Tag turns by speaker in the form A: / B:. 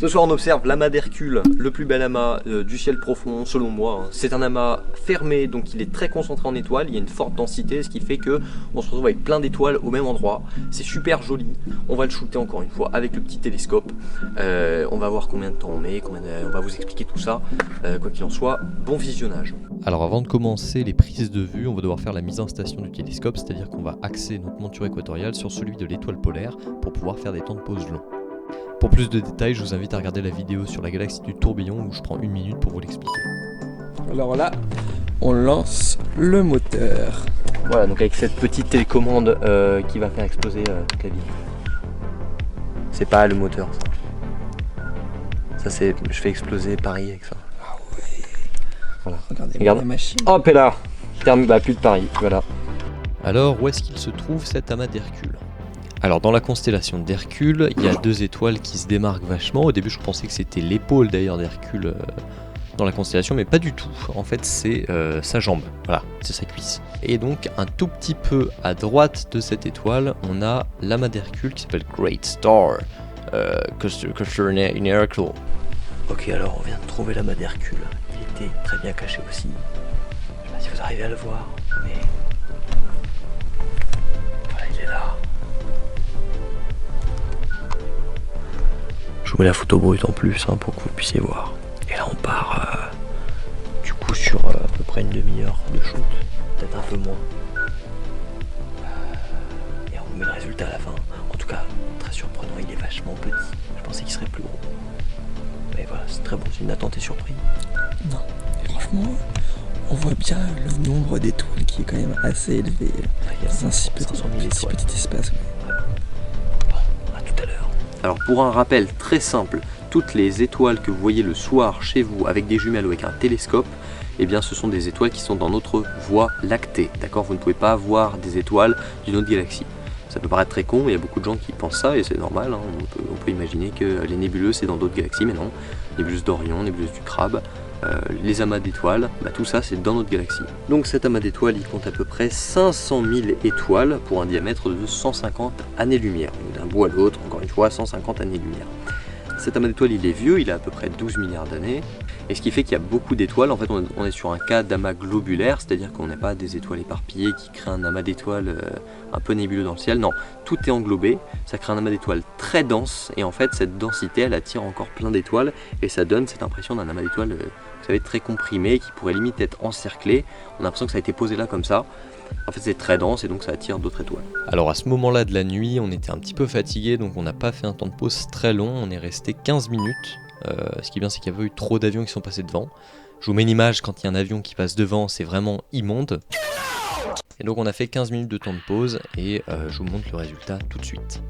A: Ce soir on observe l'amas d'Hercule, le plus bel amas du ciel profond selon moi. Hein. C'est un amas fermé, donc il est très concentré en étoiles, il y a une forte densité, ce qui fait que on se retrouve avec plein d'étoiles au même endroit. C'est super joli, on va le shooter encore une fois avec le petit télescope. On va voir combien de temps on met, on va vous expliquer tout ça. Quoi qu'il en soit, bon visionnage.
B: Alors avant de commencer les prises de vue, on va devoir faire la mise en station du télescope, c'est-à-dire qu'on va axer notre monture équatoriale sur celui de l'étoile polaire pour pouvoir faire des temps de pause longs. Pour plus de détails, je vous invite à regarder la vidéo sur la galaxie du tourbillon où je prends 1 minute pour vous l'expliquer.
C: Alors là, on lance le moteur.
A: Voilà, donc avec cette petite télécommande qui va faire exploser toute la ville. C'est pas le moteur ça. Ça c'est, je fais exploser Paris avec ça.
C: Ah ouais.
A: Voilà.
C: Regardez
A: Regarde.
C: la machine.
A: Hop et là, bah, plus de Paris, voilà.
B: Alors où est-ce qu'il se trouve cet amas d'Hercule ? Alors dans la constellation d'Hercule, il y a 2 étoiles qui se démarquent vachement. Au début je pensais que c'était l'épaule d'ailleurs d'Hercule dans la constellation, mais pas du tout. En fait c'est sa jambe, voilà, c'est sa cuisse. Et donc un tout petit peu à droite de cette étoile, on a l'amas d'Hercule qui s'appelle Great Star, Cluster in Hercule.
A: Ok, alors on vient de trouver l'amas d'Hercule. Il était très bien caché aussi. Je sais pas si vous arrivez à le voir, mais voilà, il est là. Je vous mets la photo brute en plus hein, pour que vous puissiez voir. Et là on part du coup sur à peu près une demi-heure de shoot, peut-être un peu moins. Et on vous met le résultat à la fin. En tout cas, très surprenant, il est vachement petit. Je pensais qu'il serait plus gros. Mais voilà, c'est très bon, c'est une attente et surprise.
C: Non, et franchement, on voit bien le nombre d'étoiles qui est quand même assez élevé dans un si petit espace. Ouais.
A: À tout à l'heure. Alors pour un rappel très simple, toutes les étoiles que vous voyez le soir chez vous avec des jumelles ou avec un télescope, eh bien ce sont des étoiles qui sont dans notre voie lactée, d'accord? Vous ne pouvez pas voir des étoiles d'une autre galaxie. Ça peut paraître très con, mais il y a beaucoup de gens qui pensent ça et c'est normal, hein. On peut imaginer que les nébuleuses c'est dans d'autres galaxies, mais non. Nébuleuse d'Orion, nébuleuse du Crabe, les amas d'étoiles, bah, tout ça c'est dans notre galaxie. Donc cet amas d'étoiles il compte à peu près 500 000 étoiles pour un diamètre de 150 années-lumière. Donc d'un bout à l'autre, encore une fois, 150 années-lumière. Cet amas d'étoiles il est vieux, il a à peu près 12 milliards d'années. Et ce qui fait qu'il y a beaucoup d'étoiles. En fait on est sur un cas d'amas globulaire, c'est-à-dire qu'on n'est pas des étoiles éparpillées qui créent un amas d'étoiles un peu nébuleux dans le ciel. Non, tout est englobé, ça crée un amas d'étoiles très dense. Et en fait cette densité elle attire encore plein d'étoiles. Et ça donne cette impression d'un amas d'étoiles, vous savez, très comprimé, qui pourrait limite être encerclé. On a l'impression que ça a été posé là comme ça. En fait c'est très dense et donc ça attire d'autres étoiles.
B: Alors à ce moment-là de la nuit, on était un petit peu fatigué, donc on n'a pas fait un temps de pause très long, on est resté 15 minutes. Ce qui est bien, c'est qu'il y avait eu trop d'avions qui sont passés devant. Je vous mets une image, quand il y a un avion qui passe devant, c'est vraiment immonde. Et donc on a fait 15 minutes de temps de pause et je vous montre le résultat tout de suite.